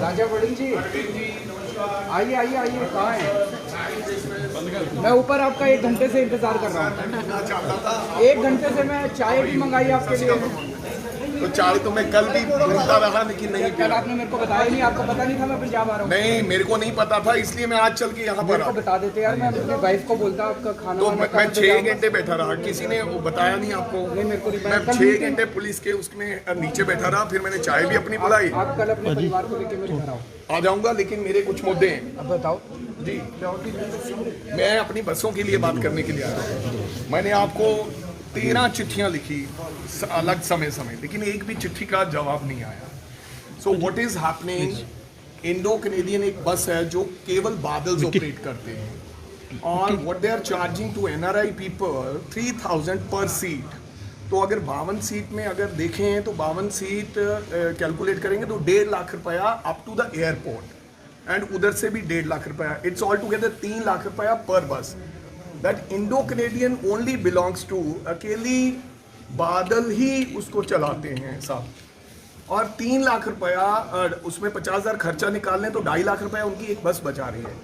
राजा वड़िंग जी आइए आइए आइए, कहाँ हैं? मैं ऊपर आपका 1 घंटे से इंतजार कर रहा हूँ। 1 घंटे से मैं चाय भी मंगाई आपके लिए। तो चाय तो मैं कल भी ढूंढता रहा लेकिन नहीं कल पिला। आपने मेरे को बताया नहीं, आपको पता नहीं था मैं पंजाब आ रहा हूँ? नहीं, मेरे को नहीं पता था, इसलिए मैं आज चल के यहाँ पर मेरे को आया। बता देते यार, मैं अपनी वाइफ को बोलता आपका खाना तो वाना मैं कब 6 जाऊंगा। घंटे बैठा रहा, किसी ने वो बताया नहीं आपको? नहीं, मेरे को नहीं मैं पता। 6 घंटे पुलिस के उसमें नीचे बैठा रहा, फिर मैंने चाय भी अपनी बुलाई। आप कल अपने परिवार को लेकर मेरे घर आओ। आ जाऊंगा, लेकिन मेरे कुछ मुद्दे हैं। अब बताओ जी, मैं अपनी बसों के लिए बात करने के लिए आया हूँ। मैंने आपको 13 चिट्ठियां लिखी अलग समय, लेकिन एक भी चिट्ठी का जवाब नहीं आया। So what is happening? Indo Canadian एक बस है जो केवल बादल ऑपरेट करते हैं, और what they are charging to NRI people 3000 पर सीट। तो अगर 52 सीट में अगर देखें तो 52 सीट कैलकुलेट करेंगे तो 1.5 लाख रुपया up to the airport, and उधर से भी 1.5 लाख रुपया। इट्स ऑल टुगेदर 3 लाख रुपया पर बस। That Indo Canadian only belongs to अकेली बादल ही उसको चलाते हैं साहब, और 3 लाख रुपया उसमें 50,000 खर्चा निकाल लें तो 2.5 लाख रुपया उनकी एक बस बचा रही है।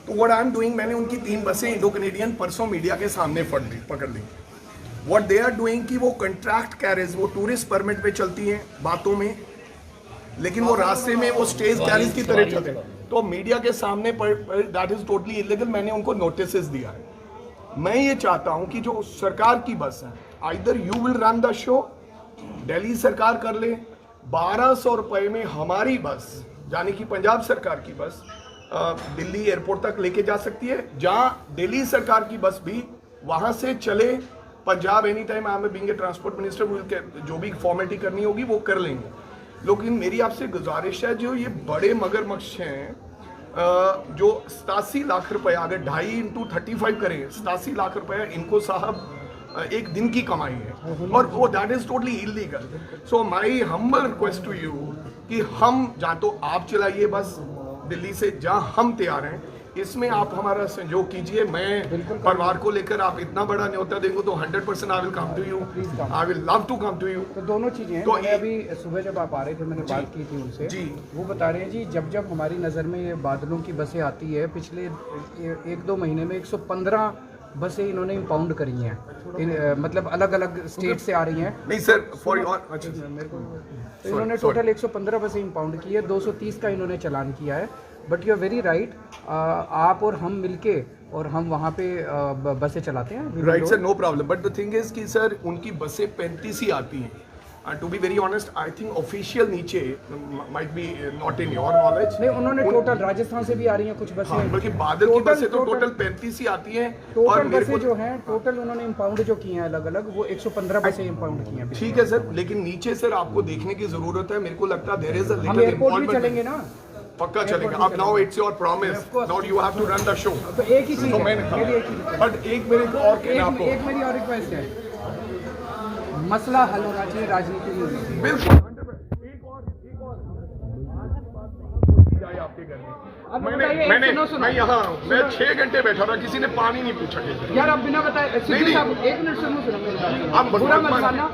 तो व्हाट आई एम डूइंग, मैंने उनकी 3 बसें इंडो कनेडियन परसों मीडिया के सामने पकड़ ली। व्हाट दे आर डूइंग कि वो कंट्रैक्ट कैरेज, वो टूरिस्ट परमिट पे चलती हैं बातों में, लेकिन वो रास्ते में वो स्टेज कैरेज की तरह चलते हैं। तो मीडिया के सामने दैट इज टोटली इलीगल। मैंने उनको नोटिस दिया है। मैं ये चाहता हूं कि जो सरकार की बस है, either you will run the show, Delhi सरकार कर ले, 1200 रुपए में हमारी बस यानी कि पंजाब सरकार की बस दिल्ली एयरपोर्ट तक लेके जा सकती है, जहां दिल्ली सरकार की बस भी वहां से चले Punjab. Any time I am being a transport minister, जो भी फॉर्मेलिटी करनी होगी वो कर लेंगे। लेकिन मेरी आपसे गुजारिश है, जो ये बड़े मगरमच्छ हैं जो 87 लाख रुपया, अगर 2.5 इंटू 35 करें, 87 लाख रुपया इनको साहब एक दिन की कमाई है, और वो that is totally illegal. So my humble request to you कि हम जहाँ तो आप चलाइए बस दिल्ली से, जहाँ हम तैयार हैं, इसमें आप हमारा सहयोग कीजिए। मैं परिवार को लेकर आप इतना बड़ा न्योता देंगे तो 100% I will come to you, I will love to come to you. तो दोनों चीजें हैं। तो मैंने अभी सुबह जब आप आ रहे थे मैंने बात की थी उनसे जी। वो बता रहे हैं जी, जब हमारी नज़र में ये बादलों की बसें आती है, पिछले 1-2 महीने में 115 बसें इन्होंने इम्पाउंड करी हैं, मतलब अलग अलग स्टेट से आ रही हैं। नहीं सर, फॉर योर मेरे को तो इन्होंने टोटल 115 बसें इम्पाउंड की है, 230 का इन्होंने चालान किया है। But you are very right, आप और हम मिलके और हम वहाँ पे बसें चलाते हैं। Right sir, no problem. But the thing is कि सर उनकी बसें 35 ही आती हैं। To be very honest, I think official नीचे might be not in your knowledge. नहीं, उन्होंने टोटल राजस्थान से भी आ रही हैं कुछ बसें। हाँ, बल्कि बादल की बसें तो टोटल 35 ही आती हैं। टोटल बसें जो हैं, टोटल उन्होंने इम्पाउंड जो की हैं अलग अलग, वो 115 बसें इम्पाउंड की हैं। ठीक है सर, लेकिन नीचे सर आपको देखने की जरूरत है। मेरे को लगता है देयर इज अ हम लिटिल एयरपोर्ट भी इन्वॉल्वमेंट। चलेंगे ना, पक्का चलेगा। अब now it's your promise, now you have to run the show. तो एक ही चीज़ तो है, मैंने मेरी एक ही बट एक मेरे को और कहना आपको, एक मेरी और रिक्वेस्ट है, मसला हल होना चाहिए, राजनीति नहीं होनी चाहिए। बिल्कुल 100%। एक और जाए आपके घर में। मैं यहाँ मैं 6 घंटे बैठा था, किसी ने पानी नहीं पूछा। यार आप बिना बताए सिद्धू साहब, 1 मिनट सुनो मेरी बात। बुरा मत मानना,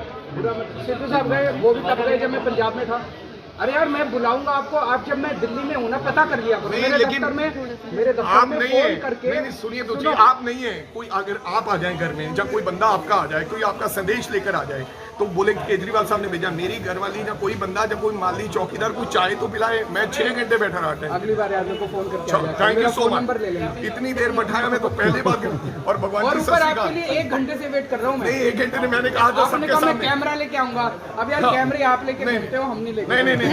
सिद्धू साहब गए, वो भी तब गए जब मैं पंजाब में था। अरे यार मैं बुलाऊंगा आपको, आप जब मैं दिल्ली में हूँ ना, पता कर लिया करो। मेरे दफ्तर में आप नहीं है, फोन करके। नहीं सुनिए तो जी, आप नहीं है कोई, अगर आप आ जाए घर में, जब कोई बंदा आपका आ जाए, कोई आपका संदेश लेकर आ जाए, तो बोले केजरीवाल साहब ने भेजा, मेरी घरवाली या कोई बंदा, जब कोई माली चौकीदार कोई चाय तो पिलाए। मैं 6 घंटे बैठा रहा। अगली बार यार मेरे को फोन करके थैंक यू सो नंबर ले लेना। मच। इतनी देर बैठाया मैं तो पहली बार, और भगवान की ऊपर आपके लिए 1 घंटे से वेट कर रहा हूँ मैं। नहीं, 1 घंटे ने मैंने कहा था आपने सबके कहा मैं सामने। कैमरा लेके आऊंगा। अब यार कैमरे आप लेके भेजते हो, हम नहीं लेके। नहीं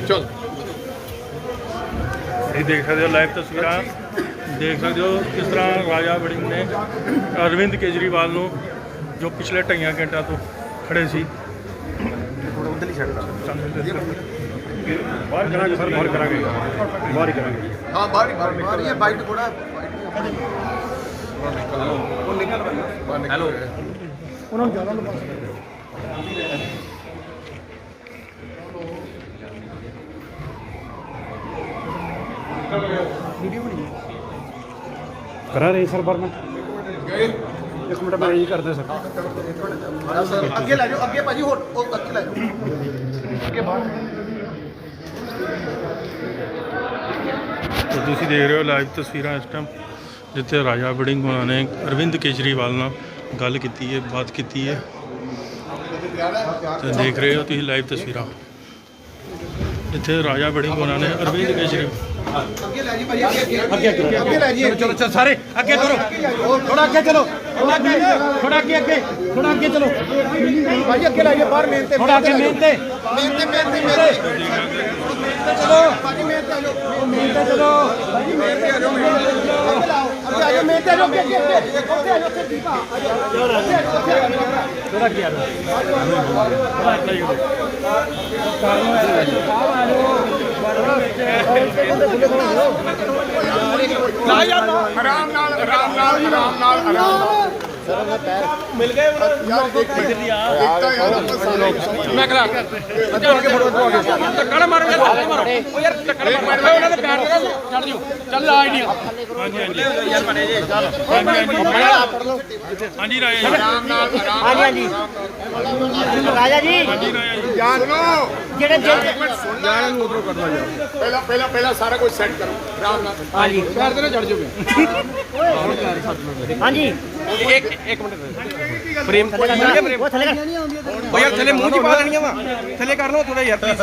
चल ਇਹ ਦੇਖ ਸਕਦੇ ਹੋ ਲਾਈਵ ਤਸਵੀਰਾਂ ਦੇਖ ਸਕਦੇ ਹੋ ਕਿਸ ਤਰ੍ਹਾਂ ਰਾਜਾ ਵੜਿੰਗ ਨੇ ਅਰਵਿੰਦ ਕੇਜਰੀਵਾਲ ਨੂੰ ਜੋ ਪਿਛਲੇ 2.5 ਘੰਟਿਆਂ ਤੋਂ ਖੜੇ ਸੀ ਉਧਰ ਹੀ ਛੱਡਦਾ ਬਾਹਰ ਕਰਾਂਗੇ ਸਰ, ਬਾਹਰ ਕਰਾਂਗੇ, ਬਾਹਰ ਹੀ ਕਰਾਂਗੇ। हाँ बाहर है बाइट थोड़ा वो निकल रहा है। हेलो उन्होंने ज़्यादा लंबा वीडियो बनी करा रहे सर बार में एक मिनट में यही करते सर ਅੱਗੇ ਲੈ ਜਾਓ ਅੱਗੇ ਭਾਜੀ ਹੋਰ ਅੱਗੇ ਲੈ ਜਾਓ ਅੱਗੇ ਬਾਹਰ तो तुसी देख रहे हो लाइव तस्वीर इस टाइम जिथे राजा वड़िंग उन्होंने अरविंद केजरीवाल नाल गल की है, बात की है। तो देख रहे हो तुम लाइव तस्वीर जिथे राजा वड़िंग उन्होंने अरविंद केजरीवाल चलो चलो सारे आगे करो थोड़ा आगे चलो थोड़ा आगे थोड़ा आगे चलो भाई आगे लाइए बाहर मेहनते थोड़ा आगे मेहनते चलो मेहनते चलो थोड़ा किया मिल गए मैं करा टक्कर मारोगे ओ यार टक्कर मारो उन्होंने पैर लगा चढ़ जाओ चल आ इंडिया यार बने जी हाँ जी राजा जी राजा जी जेड़े पहला सारा कुछ सेट करो राम नाम हां जी पैर ते चढ़ जाओगे हाँ जी एक मिनट फ्रेम वो थले ओ यार थले मुंह च पा देनियां वा थले कर लो थोड़ा यार प्लीज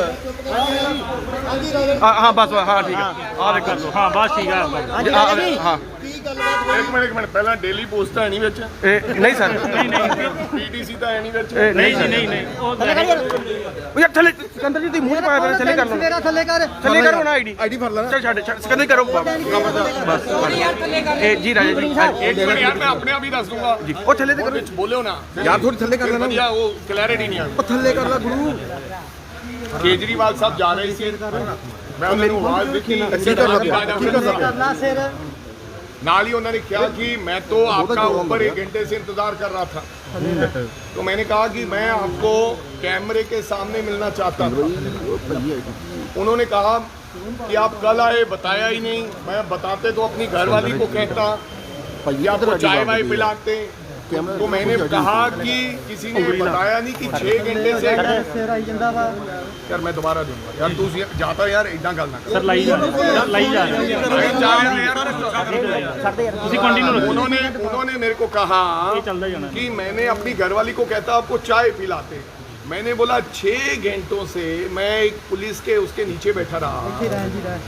हां बस हां ठीक है आ देख कर लो हाँ बस ठीक है हां एक मिनट पहला डेली पोस्ट है नहीं विच नहीं सर पीटीसी ਤਾਂ ਹੈ ਨਹੀਂ ਵਿੱਚ नहीं जी नहीं नहीं ओ यार थले सिकंदर जी तुम मुंह च पाया थले कर लो थले कर थले करो ना आईडी फड़ लेना चल छड़ सिकंदर करो बस ए जी राजा जी एक मिनट यार मैं अपने आप ही दस दूंगा जी ओ थले ते करो ਵਿੱਚ ਬੋਲਿਓ ਨਾ यार थोड़ी थले कर लेना ਵਧੀਆ ਉਹ ਕਲੈਰਿਟੀ ਨਹੀਂ ਆ ओ थले कर ला गुरु ਕੇਜਰੀਵਾਲ ਸਾਹਿਬ ਜਾ ਰਹੇ ਸੀ ਮੈਂ ਉਹਨਾਂ ਨੂੰ ਆਵਾਜ਼ ਦਿੱਤੀ करना सिर नाल ही उन्होंने कहा कि मैं तो आपका ऊपर 1 घंटे से इंतजार कर रहा था तो मैंने कहा कि मैं आपको कैमरे के सामने मिलना चाहता था उन्होंने कहा कि आप कल आए बताया ही नहीं मैं बताते तो अपनी घरवाली को कहता कि आपको चाय वाय पिलाते तो मैंने कहा कि किसी ने बताया नहीं कि 6 घंटे से सिर आई जंदा वा यार मैं दोबारा दूंगा यार तू जाता यार इतना गल ना कर सर लाई जा उन्होंने मेरे को कहा कि मैंने अपनी घरवाली को कहता आपको चाय पिलाते मैंने बोला 6 घंटों से मैं एक पुलिस के उसके नीचे बैठा रहा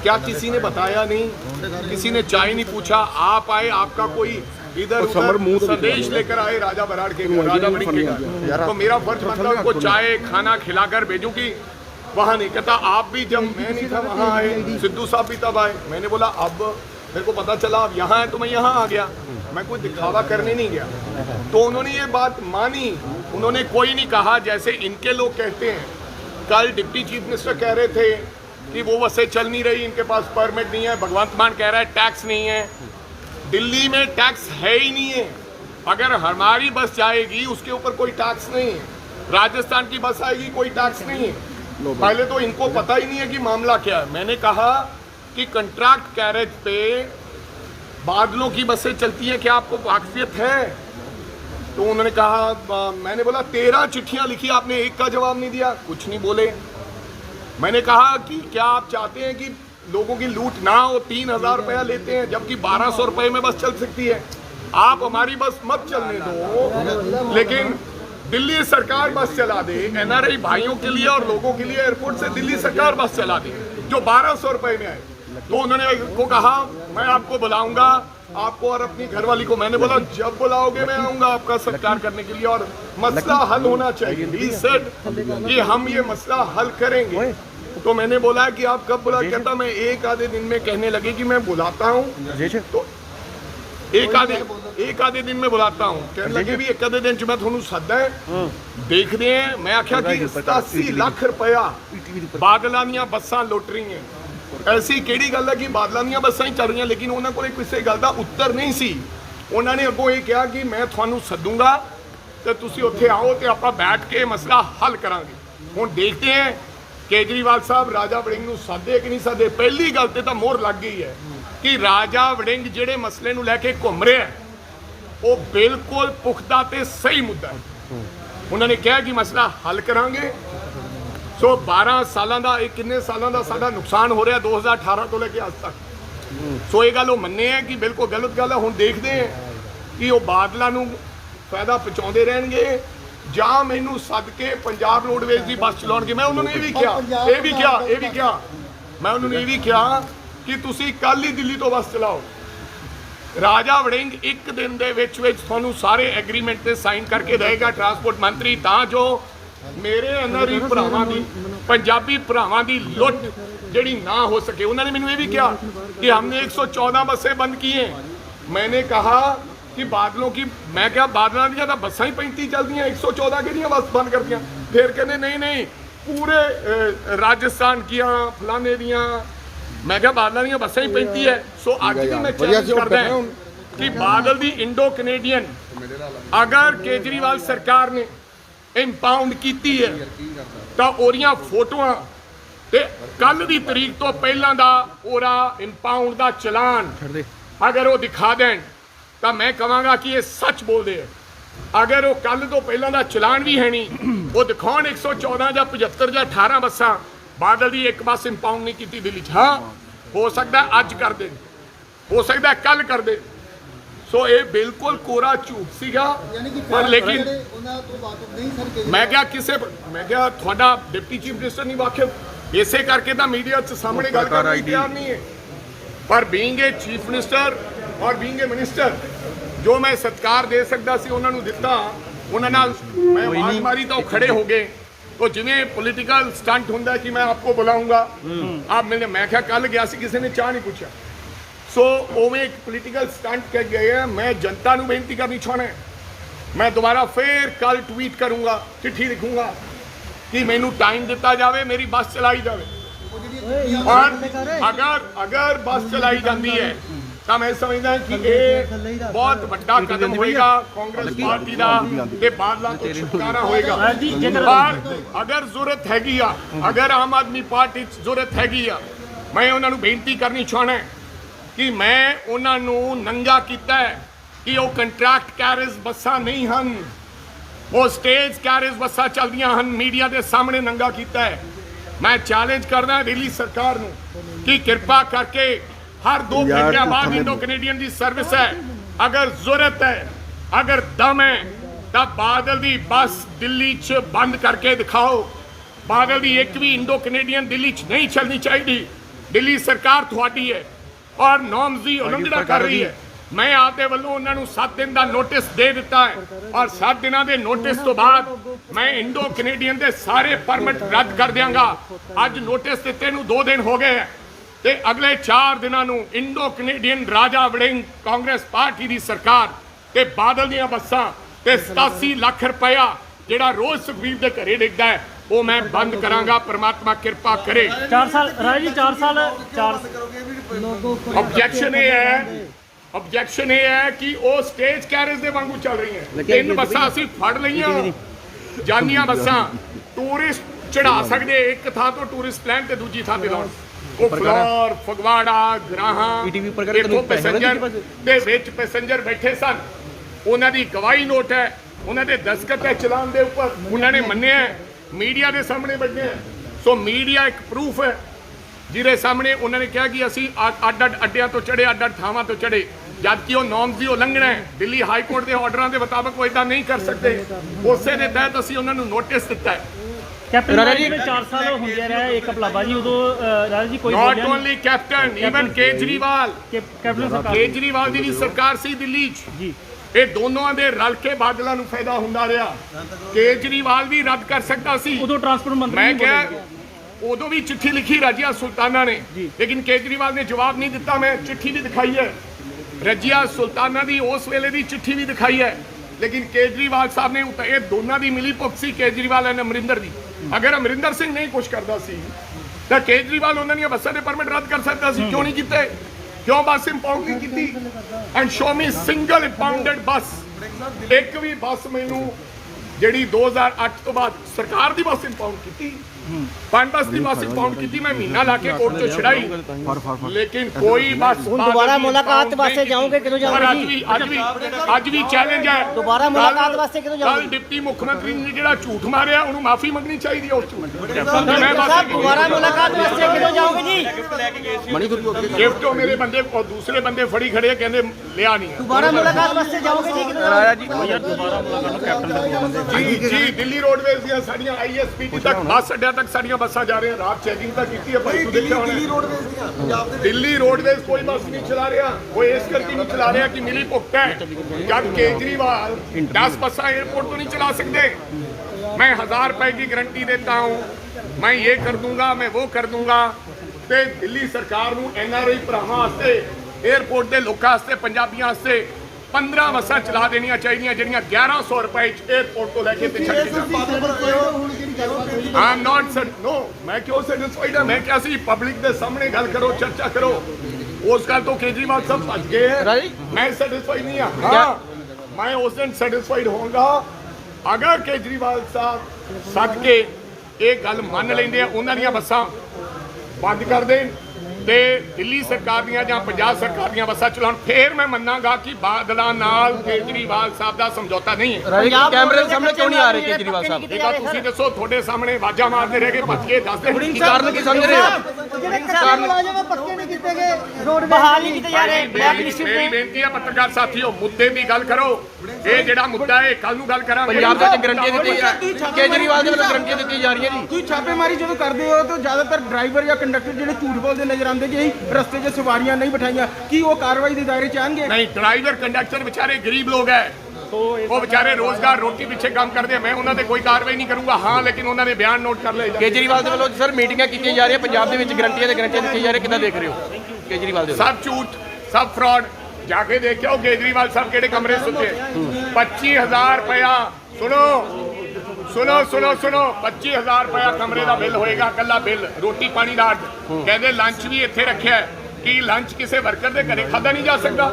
क्या किसी ने बताया नहीं किसी ने चाय नहीं पूछा आप आए आपका कोई इधर संदेश लेकर आए राजा बराड़ के राजा बड़ी के घर तो मेरा फर्ज बनता है उनको चाय खाना खिलाकर भेजूं कि वहाँ नहीं कहता आप भी जब मैं नहीं था वहाँ आए सिद्धू साहब भी तब आए मैंने बोला अब मेरे को पता चला अब यहाँ है तो मैं यहाँ आ गया मैं कोई दिखावा करने नहीं गया तो उन्होंने ये बात मानी उन्होंने कोई नहीं कहा जैसे इनके लोग कहते हैं कल डिप्टी चीफ मिनिस्टर कह रहे थे कि वो बसें चल नहीं रही इनके पास परमिट नहीं है भगवंत मान कह रहा है टैक्स नहीं है दिल्ली में टैक्स है ही नहीं है अगर हमारी बस जाएगी उसके ऊपर कोई टैक्स नहीं है राजस्थान की बस आएगी कोई टैक्स नहीं है पहले तो इनको पता ही नहीं है कि मामला क्या है मैंने कहा कि कंट्रैक्ट कैरेज पे बादलों की बसें चलती हैं क्या आपको वाकफियत है तो उन्होंने कहा मैंने बोला 13 चिट्ठियां लिखी आपने एक का जवाब नहीं दिया कुछ नहीं बोले मैंने कहा कि क्या आप चाहते हैं कि लोगों की लूट ना हो 3,000 रुपया लेते हैं जबकि 1,200 रुपये में बस चल सकती है आप हमारी बस मत चलने दो लेकिन दिल्ली सरकार बस चला दे एनआरआई भाइयों के लिए और लोगों के लिए एयरपोर्ट से दिल्ली सरकार बस चला दे जो 1,200 रुपये में आए तो उन्होंने को कहा मैं आपको बुलाऊंगा आपको और अपनी घरवाली को मैंने बोला जब बुलाओगे मैं आऊंगा आपका सत्कार करने के लिए और मसला हल होना चाहिए ही सेड कि हम ये मसला हल करेंगे तो मैंने बोला कि आप कब बुला कहता मैं एक आधे दिन में कहने लगे कि मैं बुलाता हूँ तो एक आधे दिन में बुलाता हूँ कहने लगे भी एक आधे दिन च मैं थोनू सदा है देखते हैं मैं आख्या कि 87 लाख रुपया बादलों दी बसां लुट रही हैं ऐसी ਕਿਹੜੀ ਗੱਲ ਹੈ ਕਿ ਬਾਦਲਾਂ ਦੀਆਂ ਬੱਸਾਂ ਹੀ ਚੱਲ ਰਹੀਆਂ ਲੇਕਿਨ ਉਹਨਾਂ ਕੋਲੇ ਕਿਸੇ ਗੱਲ ਦਾ ਉੱਤਰ ਨਹੀਂ ਸੀ ਉਹਨਾਂ ਨੇ ਅੱਗੋਂ ਇਹ ਕਿਹਾ ਕਿ ਮੈਂ ਤੁਹਾਨੂੰ ਸੱਦੂਗਾ ਤੇ ਤੁਸੀਂ ਉੱਥੇ ਆਓ ਤੇ ਆਪਾਂ ਬੈਠ ਕੇ ਮਸਲਾ ਹੱਲ ਕਰਾਂਗੇ ਹੁਣ ਦੇਖਦੇ ਹਾਂ ਕੇਜਰੀਵਾਲ ਸਾਹਿਬ ਰਾਜਾ ਵੜਿੰਗ ਨੂੰ ਸਾਦੇ ਕਿ ਨਹੀਂ ਸਾਦੇ ਪਹਿਲੀ ਗੱਲ ਤੇ ਤਾਂ ਮੋਹਰ ਲੱਗ ਗਈ ਹੈ ਕਿ ਰਾਜਾ ਵੜਿੰਗ ਜਿਹੜੇ ਮਸਲੇ ਨੂੰ ਲੈ ਕੇ ਘੁੰਮ ਰਿਹਾ ਉਹ ਬਿਲਕੁਲ ਪੁਖਤਾ ਤੇ ਸਹੀ ਮੁੱਦਾ ਹੈ। ਉਹਨਾਂ ਨੇ ਕਿਹਾ ਕਿ ਮਸਲਾ ਹੱਲ ਕਰਾਂਗੇ। ਸੋ 12 ਸਾਲਾਂ ਦਾ, ਇਹ ਕਿੰਨੇ ਸਾਲਾਂ ਦਾ ਸਾਡਾ ਨੁਕਸਾਨ ਹੋ ਰਿਹਾ 2018 ਤੋਂ ਲੈ ਕੇ ਅੱਜ ਤੱਕ। ਸੋ ਇਹ ਗੱਲ ਉਹ ਮੰਨੇ ਹੈ ਕਿ ਬਿਲਕੁਲ ਗਲਤ ਗੱਲ ਹੈ। ਹੁਣ ਦੇਖਦੇ ਹਾਂ ਕਿ ਉਹ ਬਾਦਲਾਂ ਨੂੰ ਫਾਇਦਾ ਪਹੁੰਚਾਉਂਦੇ ਰਹਿਣਗੇ ਜਾਂ ਮੈਨੂੰ ਸੱਦ ਕੇ ਪੰਜਾਬ ਰੋਡਵੇਜ਼ ਦੀ ਬੱਸ ਚਲਾਉਣਗੇ। ਮੈਂ ਉਹਨਾਂ ਨੂੰ ਇਹ ਵੀ ਕਿਹਾ ਮੈਂ ਉਹਨਾਂ ਨੂੰ ਇਹ ਵੀ ਕਿਹਾ ਕਿ ਤੁਸੀਂ ਕੱਲ ਹੀ ਦਿੱਲੀ ਤੋਂ ਬੱਸ ਚਲਾਓ। ਰਾਜਾ ਵੜਿੰਗ ਇੱਕ ਦਿਨ ਦੇ ਵਿੱਚ ਤੁਹਾਨੂੰ ਸਾਰੇ ਐਗਰੀਮੈਂਟ ਤੇ ਸਾਈਨ ਕਰਕੇ ਦੇਗਾ ਟਰਾਂਸਪੋਰਟ ਮੰਤਰੀ, ਤਾਂ ਜੋ ਮੇਰੇ ਅਨਰੀ ਭਰਾਵਾਂ ਦੀ, ਪੰਜਾਬੀ ਭਰਾਵਾਂ ਦੀ ਲੁੱਟ ਜਿਹੜੀ ਨਾ ਹੋ ਸਕੇ। ਉਹਨਾਂ ਨੇ ਮੈਨੂੰ ਇਹ ਵੀ ਕਿਹਾ कि हमने 114 बसें बंद की हैं। मैंने कहा कि बादलों की, मैं क्या बादलों दी तो बसा ही 35 चलती हैं, 114 के बस बंद कर दिया। फिर कहते नहीं पूरे राजस्थान किया फलाने दियाँ। मैं क्या बादलों दी बसा ही 35 है। सो अज भी मैं चैलेंज करदा कि बादल दी इंडो कनेडियन अगर केजरीवाल सरकार ने इंपाउंड की है तो ओरियां फोटोआं ਤੇ ਕੱਲ ਦੀ ਤਰੀਕ ਤੋਂ ਪਹਿਲਾਂ ਦਾ ਉਹਦਾ ਇੰਪਾਊਂਡ ਦਾ ਚਲਾਨ ਅਗਰ ਉਹ ਦਿਖਾ ਦੇਣ ਤਾਂ ਮੈਂ ਕਹਾਂਗਾ ਕਿ ਇਹ ਸੱਚ ਬੋਲਦੇ ਆ। ਅਗਰ ਉਹ ਕੱਲ ਤੋਂ ਪਹਿਲਾਂ ਦਾ ਚਲਾਨ ਵੀ ਹੈ ਨਹੀਂ, ਉਹ ਦਿਖਾਉਣ 114 ਜਾਂ 75 ਜਾਂ 18 ਬੱਸਾਂ, ਬਾਦਲ ਦੀ ਇੱਕ ਬੱਸ ਇੰਪਾਊਂਡ ਨਹੀਂ ਕੀਤੀ ਦਿੱਲੀ 'ਚ। ਹਾਂ, ਹੋ ਸਕਦਾ ਅੱਜ ਕਰ ਦੇਣ, ਹੋ ਸਕਦਾ ਕੱਲ ਕਰ ਦੇਣ। ਸੋ ਇਹ ਬਿਲਕੁਲ ਕੋਰਾ ਝੂਠ ਸੀਗਾ। ਪਰ ਲੇਕਿਨ ਮੈਂ ਕਿਹਾ ਤੁਹਾਡਾ ਡਿਪਟੀ ਚੀਫ ਮਿਨਿਸਟਰ ਨਹੀਂ ਵਾਕਿਫ, ਇਸੇ ਕਰਕੇ ਤਾਂ ਮੀਡੀਆ 'ਚ ਸਾਹਮਣੇ ਗੱਲ ਕਰਨ ਲਈ ਤਿਆਰ ਨਹੀਂ ਹੈ। ਪਰ ਬੀਇੰਗ ਏ ਚੀਫ ਮਿਨਿਸਟਰ ਔਰ ਬੀਇੰਗ ਏ ਮਿਨਿਸਟਰ, ਜੋ ਮੈਂ ਸਤਿਕਾਰ ਦੇ ਸਕਦਾ ਸੀ ਉਹਨਾਂ ਨੂੰ ਦਿੱਤਾ। ਉਹਨਾਂ ਨਾਲ ਮੈਂ ਆਵਾਜ਼ ਮਾਰੀ ਤਾਂ ਉਹ ਖੜੇ ਹੋ ਗਏ। तो जिन्हें पॉलिटिकल स्टंट होंगे कि मैं आपको बुलाऊंगा आप मिलने, मैं क्या कल गया सी किसी ने चाह नहीं पूछा। सो ओवें एक पॉलिटिकल स्टंट कह गए हैं। मैं जनता नूं बेनती करनी चाहना है, मैं दोबारा फिर कल ट्वीट करूंगा, चिट्ठी लिखूंगा कि मैनू टाइम दिता जाए, मेरी बस चलाई जाए। और अगर बस चलाई जाती है तो मैं समझदा कि ये बहुत बड़ा कदम होएगा कांग्रेस पार्टी का ते बादलों तो छुटकारा होएगा। और अगर जरूरत हैगी आ, अगर आम आदमी पार्टी जरूरत हैगी आ, मैं उन्होंने बेनती करनी चाहना है कि मैं उन्होंने नंगा किया है कि वो कंट्रैक्ट कैरेज बसां नहीं हन, वो स्टेज कैरेज बसां चलदियां हन। मीडिया के सामने नंगा किया है। मैं चैलेंज करना दिल्ली सरकार नूं कि कृपा करके हर 2 घंटे बाद इंडो कनेडियन की सर्विस है। अगर जरूरत है, अगर दम है तो बादल की बस दिल्ली च बंद करके दिखाओ। बादल की एक भी इंडो कनेडियन दिल्ली च नहीं चलनी चाहिए। दिल्ली सरकार थोड़ी है और नॉर्म्स की उल्लंघना कर रही है। मैं आपके वालों उन्होंने 7 दिन का नोटिस दे दिता है और 7 दिनों के नोटिस तो बाद मैं इंडो कनेडियन के सारे परमिट रद्द कर देंगा। अज नोटिस दिते नूं 2 दिन हो गए हैं ते अगले 4 दिनों इंडो कनेडियन राजा वड़िंग कांग्रेस पार्टी की सरकार ते बादल दियां बसां ते 87 लाख रुपया जिहड़ा रोज सुखबीर के घरे डिगदा है वो मैं बंद करांगा। परमात्मा कृपा करे। 4 साल राज जी 4 साल ऑब्जेक्शन ये है कि वो स्टेज कैरेज दे वांगू चल रही हैं। 3 बसां असीं फड़ लईआं जानियां बसां टूरिस्ट चढ़ा सकदे एक थां तो टूरिस्ट प्लान ते दूजी थां ते लाउण। वो फ्लोर फगवाड़ा ग्राहां इत्थों पैसेंजर दे विच पैसेंजर बैठे सन, उन्हां दी गवाही नोट है, उन्हां दे दस्तखत है चलान दे उपर, उन्हां ने मन्निया मीडिया के सामने बैठे हैं। सो मीडिया एक प्रूफ है जिहदे सामने उन्होंने कहा कि असीं अड्ड अड्डियां तो चढ़े, अड्ड थावां तो चढ़े, जबकि वो नॉर्म्स की उल्लंघना है। दिल्ली हाई कोर्ट के ऑर्डर के मुताबिक वो इदा नहीं कर सकते। उस दे तहत असीं उन्होंने नोटिस दिता है। कैप्टन राजा जी 4 साल ਹੁੰਦੇ ਰਹੇ ਇੱਕ ਭਲਾਬਾ ਜੀ ਉਦੋਂ ਰਾजा जी कोई not only captain, even Kejriwal captain सरकार केजरीवाल ਦੀ ਵੀ ਸਰਕਾਰ ਸੀ ਦਿੱਲੀ 'ਚ ਜੀ। ਇਹ ਦੋਨੋਂ ਦੇ ਰਲ ਕੇ ਬਾਦਲਾਂ ਨੂੰ ਫਾਇਦਾ ਹੁੰਦਾ ਰਿਹਾ। केजरीवाल भी रद्द कर सकता सी। ਉਦੋਂ ट्रांसपोर्ट मंत्री मैं क्या उदों भी चिट्ठी लिखी रजिया सुल्ताना ने, लेकिन केजरीवाल ने जवाब नहीं दिता। मैं चिट्ठी भी दिखाई है रजिया सुल्ताना की, उस वेले की चिट्ठी भी दिखाई है, लेकिन केजरीवाल साहब ने ये दोनों की मिली भुगत सी केजरीवाल एंड अमरिंदर की। अगर अमरिंदर सिंह नहीं कुछ करता सी तो केजरीवाल उन्होंने बसां के परमिट रद्द कर सकता सी। क्यों नहीं किते? क्यों बस इंपाउंड नहीं की? एंड शो मी सिंगल इंपाउंडेड बस, एक भी बस मैनू जिहड़ी 2008 तो बाद सरकार की बस इंपाउंड की ਪੰਜ ਬੱਸ ਦੀ ਬੱਸ ਇੰਪਾਊਂਡ ਕੀਤੀ, ਮੈਂ ਮਹੀਨਾ ਲਾ ਕੇ ਕੋਰਟ ਚੋਂ ਛੜਾਈ, ਲੇਕਿਨ ਕੋਈ ਬੱਸ दोबारा मुलाकात वास्ते जाओगे किਦੋਂ ਜਾਓਗੇ ਅੱਜ ਵੀ ਚੈਲੰਜ ਹੈ, दोबारा मुलाकात वास्ते किਦੋਂ ਕੱਲ ਜਾਓਗੇ ਡਿਪਟੀ ਮੁੱਖ ਮੰਤਰੀ ਨੇ ਜਿਹੜਾ ਝੂਠ ਮਾਰਿਆ ਉਹਨੂੰ ਮਾਫੀ ਮੰਗਣੀ ਚਾਹੀਦੀ ਹੈ ਉਸ ਝੂਠ ਮੈਂ साहब दोबारा मुलाकात वास्ते किਦੋਂ ਜਾਓਗੇ ਜੀ ਗਿਫਟ ਉਹ ਮੇਰੇ ਬੰਦੇ ਉਹ ਦੂਸਰੇ ਬੰਦੇ ਫੜੀ ਖੜੇ ਆ, ਕਹਿੰਦੇ ਲਿਆ ਨਹੀਂ ਹੈ। दोबारा मुलाकात वास्ते जाओगे जी किਦੋਂ ਜੀ ਦਿੱਲੀ ਰੋਡਵੇਜ਼ ਦੀਆਂ ਸਾਡੀਆਂ ISPT ਤੱਕ ਬੱਸ ਅੱਡਿਆਂ ਤੱਕ ਸਾਡੀਆਂ ਬੱਸਾਂ ਜਾ ਰਹੀਆਂ, ਰਾਤ ਚੈਕਿੰਗ ਤਾਂ ਕੀਤੀ ਹੈ ਭਾਈ, ਤੂੰ ਦੇਖਿਆ ਹੋਣਾ ਦਿੱਲੀ ਰੋਡਵੇਜ਼ ਕੋਈ ਬੱਸ ਨਹੀਂ ਚਲਾ ਰਿਹਾ, ਉਹ ਇਸ ਕਰਕੇ ਨਹੀਂ ਚਲਾ ਰਿਹਾ ਕਿ ਮਿਲੀ ਭੁਗਤ ਹੈ, ਜਦ केजरीवाल 10 ਬੱਸਾਂ एयरपोर्ट तो नहीं चला सकते। मैं 1000 रुपए की गारंटी देता हूँ, मैं ये कर दूंगा, मैं वो कर दूंगा। ते दिल्ली सरकार नूं NRI भरावां वास्ते एयरपोर्ट के लोगों वास्ते पंजाबियों वास्ते 15 ਬੱਸਾਂ ਚਲਾ ਦੇਣੀਆਂ ਚਾਹੀਦੀਆਂ ਜਿਹੜੀਆਂ 1100 ਰੁਪਏ ਚ 에어ਪੋਰਟ ਤੋਂ ਲੈ ਕੇ ਤੇ ਛੱਡ I'm not no ਮੈਂ ਕਿਉਂ ਸੈਟੀਸਫਾਈਡ ਹਾਂ, ਮੈਂ ਕਿਹਾ ਸੀ ਪਬਲਿਕ ਦੇ ਸਾਹਮਣੇ ਗੱਲ ਕਰੋ, ਚਰਚਾ ਕਰੋ, ਉਸ ਗੱਲ ਤੋਂ ਕੇਜਰੀਵਾਲ ਸਾਹਿਬ ਭੱਜ ਗਏ ਹੈ, ਮੈਂ ਸੈਟੀਸਫਾਈਡ ਨਹੀਂ ਹਾਂ। मैं उस दिन सैटिस्फाइड होऊंगा अगर केजरीवाल साहब सद के एक गल मान लेंदे उन्हां दीयां बसां बंद कर देन ते दिल्ली सरकार दीयां जां पंजाब सरकार दीयां बसां चलाउण, फिर मैं मन्नांगा कि बादलां नाल केजरीवाल साहब दा समझौता नहीं है। कैमरे सामने क्यों नहीं आ रहे केजरीवाल साहब? ਇਹ ਤਾਂ ਤੁਸੀਂ ਦੱਸੋ, ਤੁਹਾਡੇ ਸਾਹਮਣੇ ਆਵਾਜ਼ਾਂ ਮਾਰਦੇ ਰਹਿ ਗਏ, ਭੱਜ ਕੇ ਦੱਸਦੇ ਕੀ ਕਾਰਨ ਕੀ ਸਮਝ ਰਹੇ ਹੋ? ਪੱਕੇ ਨਹੀਂ ਕੀਤੇ ਗਏ, ਰੋਡ ਬਹਾਲ ਨਹੀਂ ਕੀਤੇ ਜਾ ਰਹੇ, ਬਲੈਕ ਲਿਸਟ ਮੇਰੀ ਬੇਨਤੀ ਹੈ ਪੱਤਰਕਾਰ ਸਾਥੀਓ, ਮੁੱਦੇ ਦੀ ਗੱਲ ਕਰੋ, ਇਹ ਜਿਹੜਾ ਮੁੱਦਾ ਹੈ ਕੱਲ ਨੂੰ ਗੱਲ ਕਰਾਂਗੇ। ਪੰਜਾਬ ਦਾ ਗਰੰਟੀ ਦਿੱਤੀ ਹੈ, ਕੇਜਰੀਵਾਲ ਦੇ ਵੱਲੋਂ ਗਰੰਟੀ ਦਿੱਤੀ ਜਾ ਰਹੀ ਹੈ ਜੀ। ਤੁਸੀਂ ਛਾਪੇਮਾਰੀ ਜਦੋਂ ਕਰਦੇ ਹੋ ਤਾਂ ਜ਼ਿਆਦਾਤਰ ਡਰਾਈਵਰ ਜਾਂ ਕੰਡਕਟਰ ਜਿਹੜੇ ਝੂਠ ਬੋਲਦੇ ਨਜ਼ਰ ਆਉਂਦੇ ਕਿ ਰਸਤੇ 'ਚ ਸਵਾਰੀਆਂ ਨਹੀਂ ਬਿਠਾਈਆਂ, ਕੀ ਉਹ ਕਾਰਵਾਈ ਦੇ ਦਾਇਰੇ 'ਚ ਆਣਗੇ? नहीं, ड्राइवर कंडक्टर बेचारे गरीब लोग हैं, वो बेचारे रोजगार रोटी पीछे काम करते हैं, मैं उन्होंने कोई कार्रवाई नहीं करूंगा। हाँ, लेकिन उन्होंने बयान नोट कर ले। ਕੇਜਰੀਵਾਲ ਦੇ ਵੱਲੋਂ ਸਰ ਮੀਟਿੰਗਾਂ ਕੀਤੀਆਂ ਜਾ ਰਹੀਆਂ ਪੰਜਾਬ ਦੇ ਵਿੱਚ, ਗਰੰਟੀਆਂ ਤੇ ਗਰੰਟੀਆਂ ਦਿੱਤੀਆਂ ਜਾ ਰਹੀਆਂ, ਕਿੱਦਾਂ ਦੇਖ ਰਹੇ ਹੋ ਕੇਜਰੀਵਾਲ ਦੇ? सब झूठ, सब फ्रॉड। जाके देखो केजरीवाल साहब केड़े कमरे सुते 25,000 रुपया। सुनो सुनो सुनो सुनो 25,000 रुपया कमरे का बिल होएगा, कला बिल, रोटी पानी का। कहते लंच भी इत्थे रखिया है कि लंच किसी वर्कर के घरे खादा नहीं जा सकता।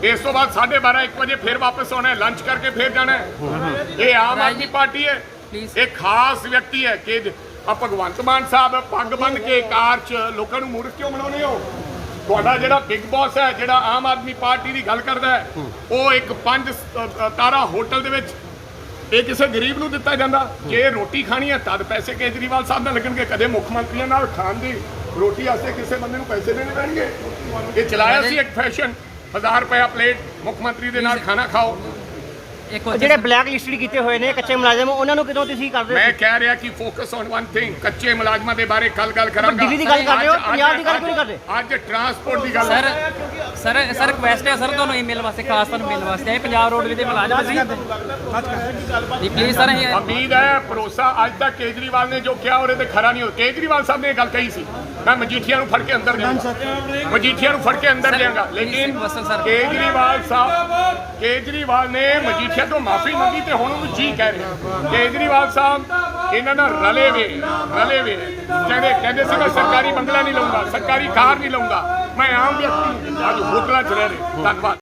इस तो बाद 12:30 1 बजे फिर वापस आना है, लंच करके फिर जाना है। ये आम आदमी पार्टी है, एक खास व्यक्ति है कि भगवंत मान साहब पग बन के कार च लोगों को मूर्ख क्यों बनाने हो? ਤੁਹਾਡਾ ਜਿਹੜਾ ਬਿਗ ਬੌਸ ਹੈ, ਜਿਹੜਾ ਆਮ ਆਦਮੀ ਪਾਰਟੀ ਦੀ ਗੱਲ ਕਰਦਾ ਹੈ, ਉਹ ਇੱਕ 5 ਤਾਰਾ ਹੋਟਲ ਦੇ ਵਿੱਚ ਇਹ ਕਿਸੇ ਗਰੀਬ ਨੂੰ ਦਿੱਤਾ ਜਾਂਦਾ। ਜੇ ਰੋਟੀ ਖਾਣੀ ਹੈ ਤਦ ਪੈਸੇ ਕੇਜਰੀਵਾਲ ਸਾਹਿਬ ਨਾਲ ਲੱਗਣਗੇ, ਕਦੇ ਮੁੱਖ ਮੰਤਰੀਆਂ ਨਾਲ ਖਾਣ ਦੀ ਰੋਟੀ ਵਾਸਤੇ ਕਿਸੇ ਬੰਦੇ ਨੂੰ ਪੈਸੇ ਦੇਣੇ ਪੈਣਗੇ। ਇਹ ਚਲਾਇਆ ਸੀ ਇੱਕ ਫੈਸ਼ਨ, 1000 ਰੁਪਇਆ ਪਲੇਟ, ਮੁੱਖ ਮੰਤਰੀ ਦੇ ਨਾਲ ਖਾਣਾ ਖਾਓ। ਜਿਹੜੇ ਬਲੈਕ ਲਿਸਟਡ ਕੀਤੇ ਹੋਏ ਨੇ ਕੱਚੇ ਮੁਲਾਜ਼ਮ, ਉਹਨਾਂ ਨੂੰ ਕਿਦੋਂ ਤੁਸੀਂ ਕਰਦੇ ਹੋ? ਮੈਂ ਕਹਿ ਰਿਹਾ ਕਿ ਫੋਕਸ ਔਨ ਵਨ ਥਿੰਗ, ਕੱਚੇ ਮੁਲਾਜ਼ਮਾਂ ਦੇ ਬਾਰੇ ਕੱਲ ਗੱਲ ਕਰਾਂਗਾ। ਦਿੱਲੀ ਦੀ ਗੱਲ ਕਰ ਰਹੇ ਹੋ, ਪੰਜਾਬ ਦੀ ਗੱਲ ਕਿਉਂ ਨਹੀਂ ਕਰਦੇ? ਅੱਜ ਟਰਾਂਸਪੋਰਟ ਦੀ ਗੱਲ ਸਰ ਰਿਕੁਐਸਟ ਹੈ ਸਰ ਤੁਹਾਨੂੰ ਈਮੇਲ ਵਾਸਤੇ, ਖਾਸ ਤੁਹਾਨੂੰ ਮਿਲਣ ਵਾਸਤੇ ਆਏ ਪੰਜਾਬ ਰੋਡਵੇਜ਼ ਦੇ ਮੁਲਾਜ਼ਮ ਸੀ ਜੀ, ਪਲੀਜ਼ ਸਰ। ਉਮੀਦ ਹੈ ਭਰੋਸਾ ਅੱਜ ਤੱਕ ਕੇਜਰੀਵਾਲ ਨੇ ਜੋ ਕਿਹਾ ਉਹਦੇ ਤੇ ਖਰਾ ਨਹੀਂ ਹੋ। ਕੇਜਰੀਵਾਲ ਸਾਹਿਬ ਨੇ ਇਹ ਗੱਲ ਕਹੀ ਸੀ, ਮੈਂ ਮਜੀਠੀਆ ਨੂੰ ਫੜ ਕੇ ਅੰਦਰ ਦੇਵਾਂਗਾ, ਮਜੀਠੀਆ ਨੂੰ ਫੜ ਕੇ ਅੰਦਰ ਦੇਵਾਂਗਾ, ਲੇਕਿਨ ਕੇਜਰੀਵਾਲ ਨੇ ਮਜੀਠੀਆ ਤੋਂ ਮਾਫੀ ਮੰਗੀ ਤੇ ਹੁਣ ਉਹਨੂੰ ਜੀ ਕਹਿ ਰਹੇ। ਕੇਜਰੀਵਾਲ ਸਾਹਿਬ ਇਹਨਾਂ ਨਾਲ ਰਲੇ ਵੇ ਕਹਿੰਦੇ ਸੀ ਮੈਂ ਸਰਕਾਰੀ ਬੰਗਲਾ ਨਹੀਂ ਲਊਂਗਾ, ਸਰਕਾਰੀ ਕਾਰ ਨਹੀਂ ਲਊਂਗਾ, ਮੈਂ ਆਮ ਵਿਅਕਤੀ ਅੱਜ ਹੋਟਲਾਂ 'ਚ ਰਹਿ ਰਿਹਾ। ਧੰਨਵਾਦ।